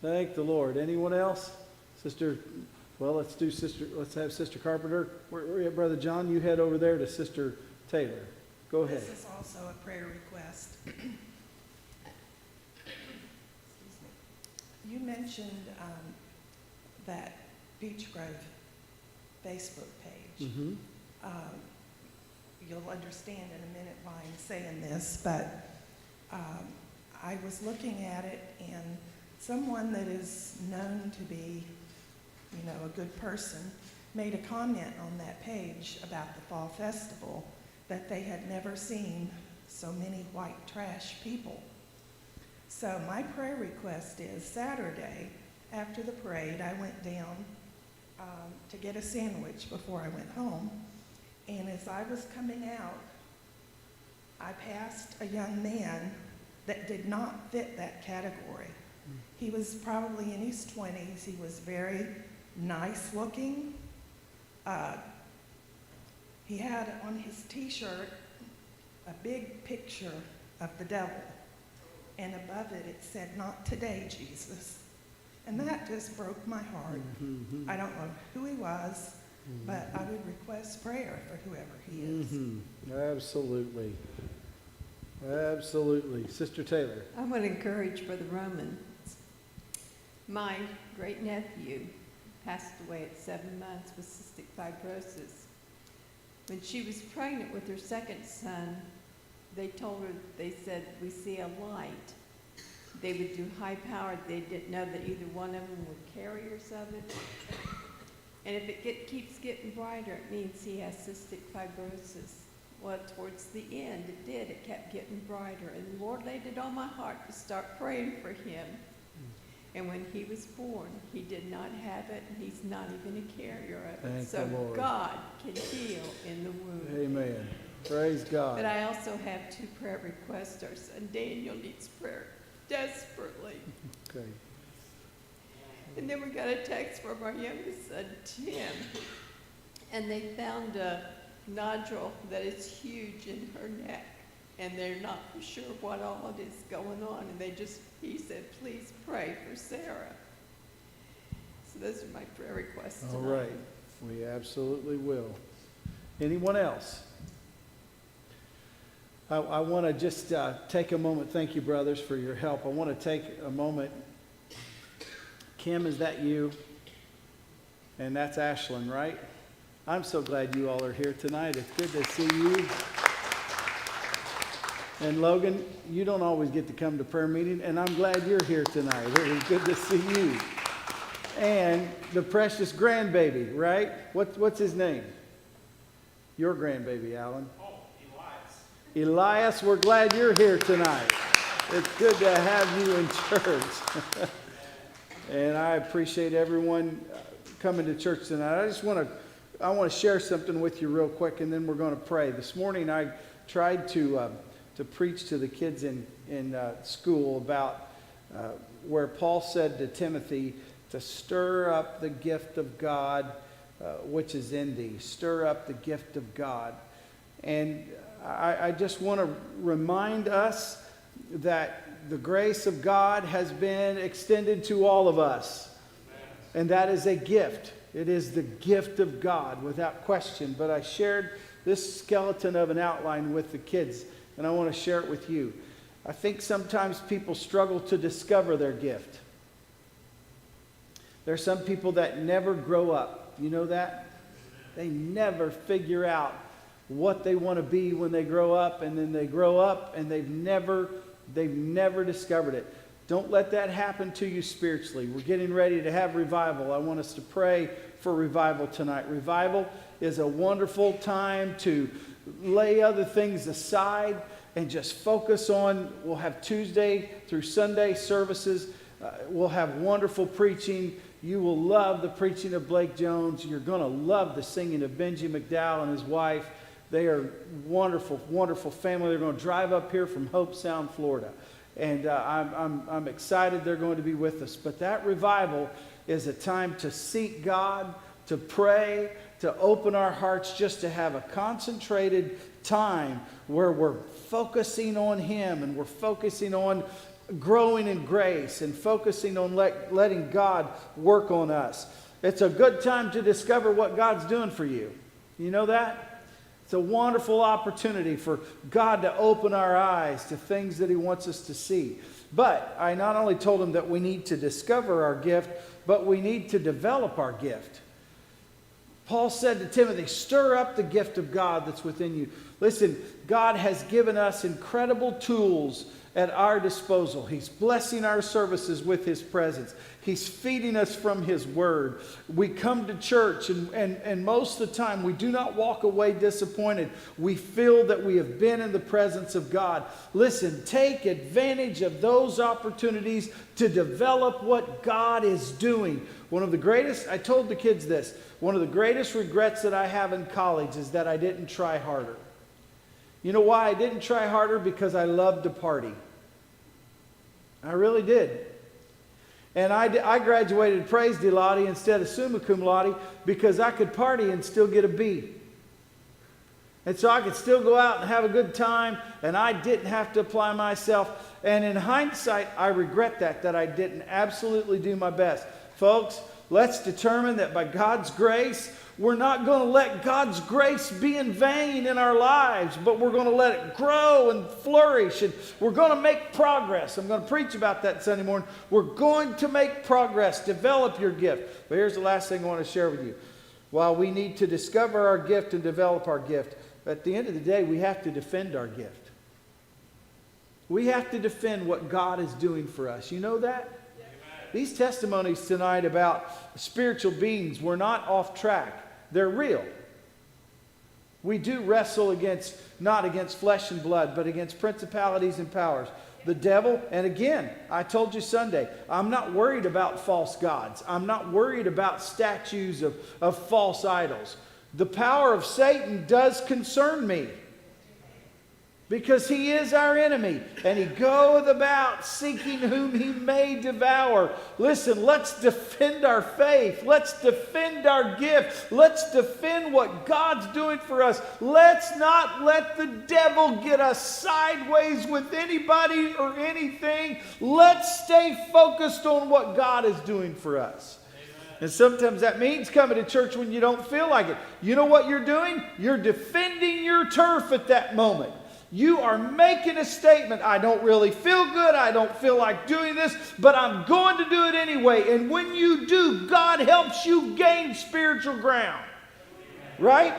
Thank the Lord. Anyone else? Sister, well, let's have Sister Carpenter. Where are you at, Brother John? You head over there to Sister Taylor. Go ahead. This is also a prayer request. You mentioned that Beech Grove Facebook page. You'll understand in a minute why I'm saying this, but I was looking at it, and someone that is known to be, a good person made a comment on that page about the fall festival that they had never seen so many white trash people. So my prayer request is Saturday, after the parade, I went down to get a sandwich before I went home. And as I was coming out, I passed a young man that did not fit that category. He was probably in his 20s. He was very nice looking. He had on his t-shirt a big picture of the devil. And above it, it said, "Not today, Jesus." And that just broke my heart. I don't know who he was, but I would request prayer for whoever he is. Absolutely. Absolutely. Sister Taylor. I would encourage Brother Roman. My great-nephew passed away at 7 months with cystic fibrosis. When she was pregnant with her second son, they told her, they said, "We see a light." They would do high powered. They didn't know that either one of them were carriers of it. And if it keeps getting brighter, it means he has cystic fibrosis. Well, towards the end, it did. It kept getting brighter. And the Lord laid it on my heart to start praying for him. And when he was born, he did not have it, and he's not even a carrier of it. Thank so the Lord. God can heal in the womb. Amen. Praise God. But I also have 2 prayer requests. Our son Daniel needs prayer desperately. Okay. And then we got a text from our youngest son, Tim. And they found a nodule that is huge in her neck. And they're not for sure what all it is going on. And he said, "Please pray for Sarah." So those are my prayer requests tonight. All right. We absolutely will. Anyone else? I want to just take a moment. Thank you, brothers, for your help. I want to take a moment. Kim, is that you? And that's Ashlyn, right? I'm so glad you all are here tonight. It's good to see you. And Logan, you don't always get to come to prayer meeting, and I'm glad you're here tonight. It was good to see you. And the precious grandbaby, right? What's his name? Your grandbaby, Alan. Elias, we're glad you're here tonight. It's good to have you in church. And I appreciate everyone coming to church tonight. I want to share something with you real quick, and then we're going to pray. This morning I tried to preach to the kids in school about where Paul said to Timothy to stir up the gift of God, which is in thee. Stir up the gift of God. And I just want to remind us that the grace of God has been extended to all of us. And that is a gift. It is the gift of God, without question. But I shared this skeleton of an outline with the kids, and I want to share it with you. I think sometimes people struggle to discover their gift. There are some people that never grow up. You know that? They never figure out what they want to be when they grow up, and then they grow up and they've never discovered it. Don't let that happen to you spiritually. We're getting ready to have revival. I want us to pray for revival tonight. Revival is a wonderful time to lay other things aside and just focus on. We'll have Tuesday through Sunday services. We'll have wonderful preaching. You will love the preaching of Blake Jones. You're going to love the singing of Benji McDowell and his wife. They are wonderful, wonderful family. They're going to drive up here from Hope Sound, Florida. And I'm excited they're going to be with us. But that revival is a time to seek God, to pray, to open our hearts, just to have a concentrated time where we're focusing on Him and we're focusing on growing in grace and focusing on letting God work on us. It's a good time to discover what God's doing for you. You know that? It's a wonderful opportunity for God to open our eyes to things that He wants us to see. But I not only told him that we need to discover our gift, but we need to develop our gift. Paul said to Timothy, stir up the gift of God that's within you. Listen, God has given us incredible tools at our disposal. He's blessing our services with His presence. He's feeding us from His Word. We come to church and most of the time we do not walk away disappointed. We feel that we have been in the presence of God. Listen, take advantage of those opportunities to develop what God is doing. I told the kids this, one of the greatest regrets that I have in college is that I didn't try harder. You know why I didn't try harder? Because I loved to party. I really did. And I graduated praise de laude instead of summa cum laude because I could party and still get a B. And so I could still go out and have a good time, and I didn't have to apply myself. And in hindsight, I regret that I didn't absolutely do my best. Folks, let's determine that by God's grace, we're not going to let God's grace be in vain in our lives, but we're going to let it grow and flourish, and we're going to make progress. I'm going to preach about that Sunday morning. We're going to make progress. Develop your gift. But here's the last thing I want to share with you. While we need to discover our gift and develop our gift, at the end of the day, we have to defend our gift. We have to defend what God is doing for us. You know that? These testimonies tonight about spiritual beings were not off track. They're real. We do wrestle not against flesh and blood, but against principalities and powers. The devil, and again, I told you Sunday, I'm not worried about false gods. I'm not worried about statues of false idols. The power of Satan does concern me. Because he is our enemy, and he goeth about seeking whom he may devour. Listen, let's defend our faith. Let's defend our gift. Let's defend what God's doing for us. Let's not let the devil get us sideways with anybody or anything. Let's stay focused on what God is doing for us. And sometimes that means coming to church when you don't feel like it. You know what you're doing? You're defending your turf at that moment. You are making a statement. I don't really feel good. I don't feel like doing this, but I'm going to do it anyway. And when you do, God helps you gain spiritual ground. Right?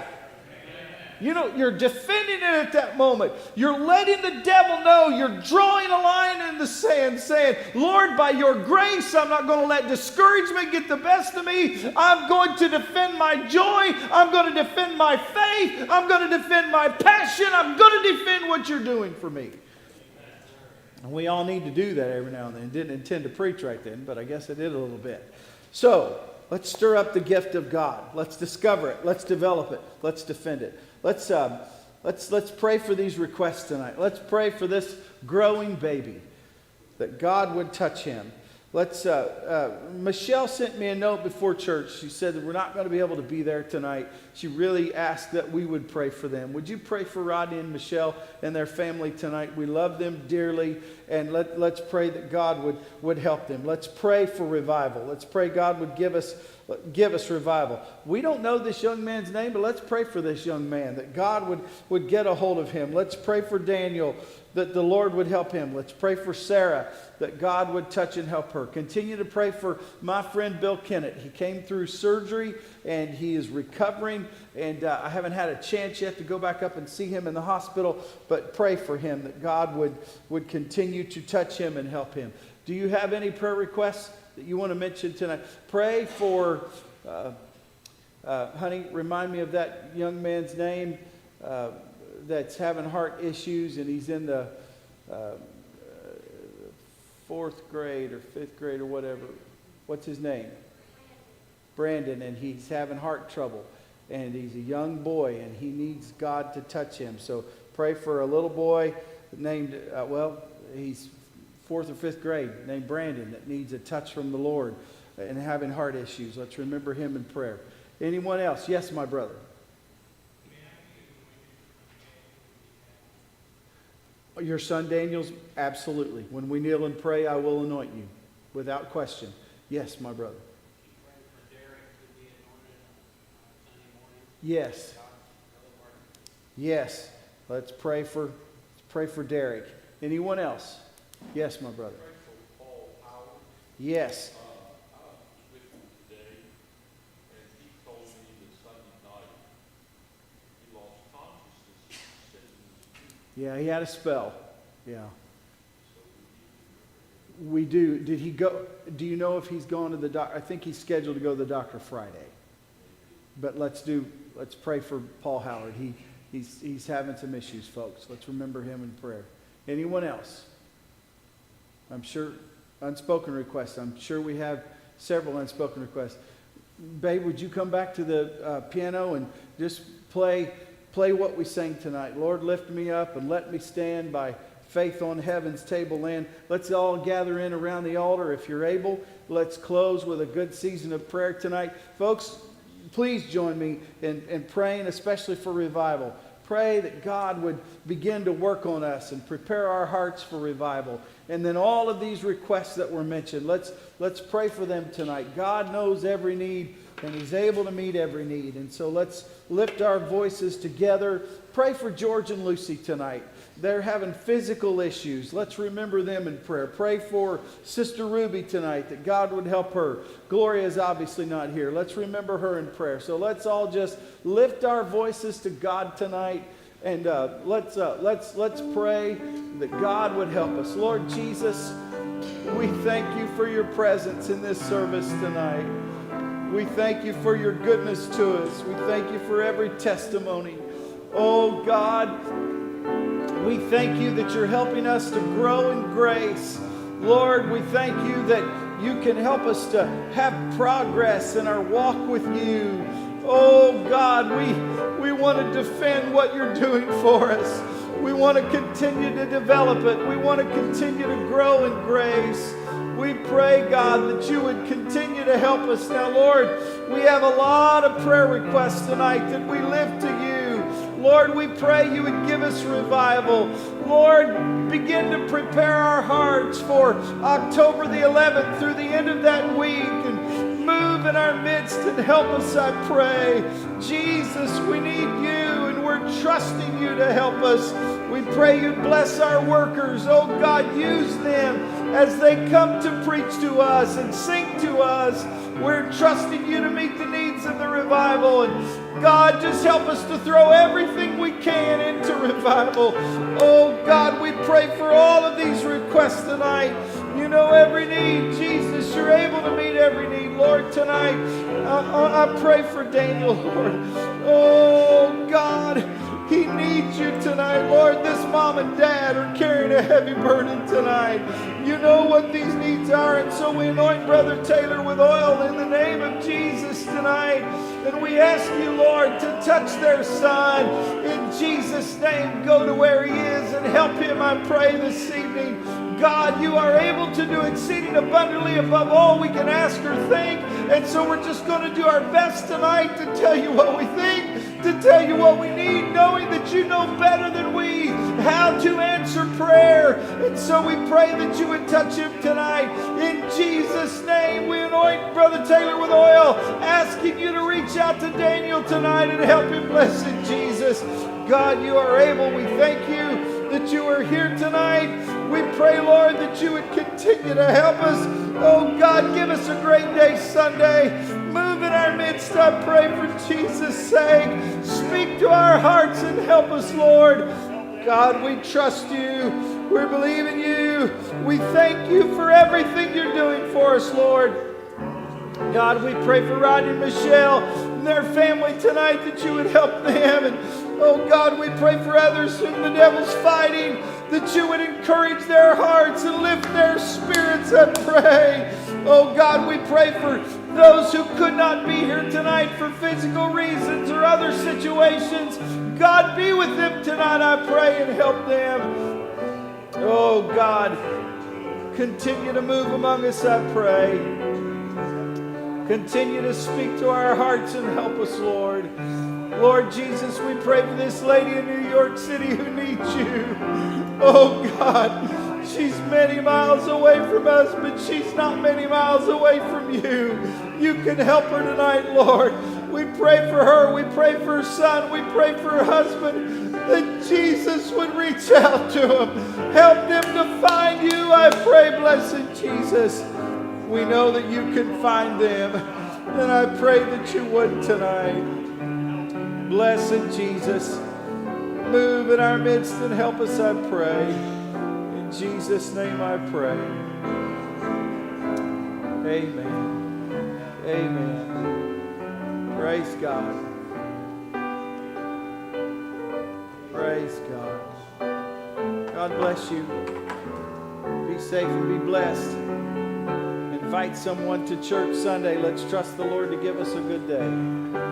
You know, you're defending it at that moment. You're letting the devil know. You're drawing a line in the sand saying, Lord, by your grace, I'm not going to let discouragement get the best of me. I'm going to defend my joy. I'm going to defend my faith. I'm going to defend my passion. I'm going to defend what you're doing for me. And we all need to do that every now and then. Didn't intend to preach right then, but I guess I did a little bit. So, let's stir up the gift of God. Let's discover it. Let's develop it. Let's defend it. Let's pray for these requests tonight. Let's pray for this growing baby, that God would touch him. Michelle sent me a note before church. She said that we're not going to be able to be there tonight. She really asked that we would pray for them. Would you pray for Rodney and Michelle and their family tonight? We love them dearly, and let's pray that God would help them. Let's pray for revival. Let's pray God would give us revival. We don't know this young man's name, but let's pray for this young man, that God would get a hold of him. Let's pray for Daniel, that the Lord would help him. Let's pray for Sarah, that God would touch and help her. Continue to pray for my friend Bill Kennett. He came through surgery and he is recovering, and I haven't had a chance yet to go back up and see him in the hospital, but pray for him, that God would continue to touch him and help him. Do you have any prayer requests that you want to mention tonight? Pray for, honey, remind me of that young man's name that's having heart issues, and he's in the 4th grade or 5th grade or whatever. What's his name? Brandon, and he's having heart trouble. And he's a young boy, and he needs God to touch him. So pray for a little boy named, he's 4th or 5th grade, named Brandon, that needs a touch from the Lord and having heart issues. Let's remember him in prayer. Anyone else? Yes, my brother. Your son Daniel's? Absolutely. When we kneel and pray, I will anoint you, without question. Yes, my brother. Yes. Yes. Let's pray for Derek. Anyone else? Yes, my brother. Yes. Yeah, he had a spell. Yeah. We do. Did he go? Do you know if he's gone to the doctor? I think he's scheduled to go to the doctor Friday. But let's pray for Paul Howard. He's having some issues, folks. Let's remember him in prayer. Anyone else? I'm sure unspoken requests. I'm sure we have several unspoken requests. Babe, would you come back to the piano and just play what we sang tonight? Lord, lift me up and let me stand by faith on heaven's tableland. Let's all gather in around the altar if you're able. Let's close with a good season of prayer tonight. Folks, please join me in praying, especially for revival. Pray that God would begin to work on us and prepare our hearts for revival. And then all of these requests that were mentioned, let's pray for them tonight. God knows every need, and He's able to meet every need. And so let's lift our voices together. Pray for George and Lucy tonight. They're having physical issues. Let's remember them in prayer. Pray for Sister Ruby tonight, that God would help her. Gloria is obviously not here. Let's remember her in prayer. So let's all just lift our voices to God tonight, and let's pray that God would help us. Lord Jesus, we thank you for your presence in this service tonight. We thank you for your goodness to us. We thank you for every testimony. Oh God, we thank you that you're helping us to grow in grace. Lord, we thank you that you can help us to have progress in our walk with you. Oh God, we want to defend what you're doing for us. We want to continue to develop it. We want to continue to grow in grace. We pray, God, that you would continue to help us. Now, Lord, we have a lot of prayer requests tonight that we lift to you. Lord, we pray you would give us revival. Lord, begin to prepare our hearts for October the 11th through the end of that week, and move in our midst and help us, I pray. Jesus, we need you, and we're trusting you to help us. We pray you'd bless our workers. Oh God, use them as they come to preach to us and sing to us. We're trusting you to meet the needs of the revival. And God, just help us to throw everything we can into revival. Oh God, we pray for all of these requests tonight. You know every need. Jesus, you're able to meet every need. Lord, tonight, I pray for Daniel, Lord. Oh God, he needs you tonight. Lord, this mom and dad are carrying a heavy burden tonight. You know what these needs are, and so we anoint Brother Taylor with oil in the name of Jesus tonight. And we ask you, Lord, to touch their son. In Jesus' name, go to where he is and help him, I pray, this evening. God, you are able to do exceeding abundantly above all we can ask or think. And so we're just going to do our best tonight to tell you what we think, to tell you what we need, knowing that you know better than we how to answer prayer. And so we pray that you would touch him tonight. In Jesus' name, we anoint Brother Taylor with oil, asking you to reach out to Daniel tonight and help him, blessed Jesus. God, you are able. We thank you that you are here tonight. We pray, Lord, that you would continue to help us. Oh, God, give us a great day Sunday. Move in our midst, I pray, for Jesus' sake. Speak to our hearts and help us, Lord. God, we trust you. We believe in you. We thank you for everything you're doing for us, Lord. God, we pray for Rodney and Michelle and their family tonight, that you would help them. And oh God, we pray for others whom the devil's fighting, that you would encourage their hearts and lift their spirits, I pray. Oh God, we pray for those who could not be here tonight for physical reasons or other situations. God, be with them tonight, I pray, and help them. Oh God, continue to move among us, I pray. Continue to speak to our hearts and help us, Lord. Lord Jesus, we pray for this lady in New York City who needs you. Oh God, she's many miles away from us, but she's not many miles away from you. You can help her tonight, Lord. We pray for her. We pray for her son. We pray for her husband, that Jesus would reach out to them. Help them to find you, I pray, blessed Jesus. We know that you can find them, and I pray that you would tonight. Blessed Jesus, move in our midst and help us, I pray. In Jesus' name I pray. Amen. Amen. Praise God. Praise God. God bless you. Be safe and be blessed. Invite someone to church Sunday. Let's trust the Lord to give us a good day.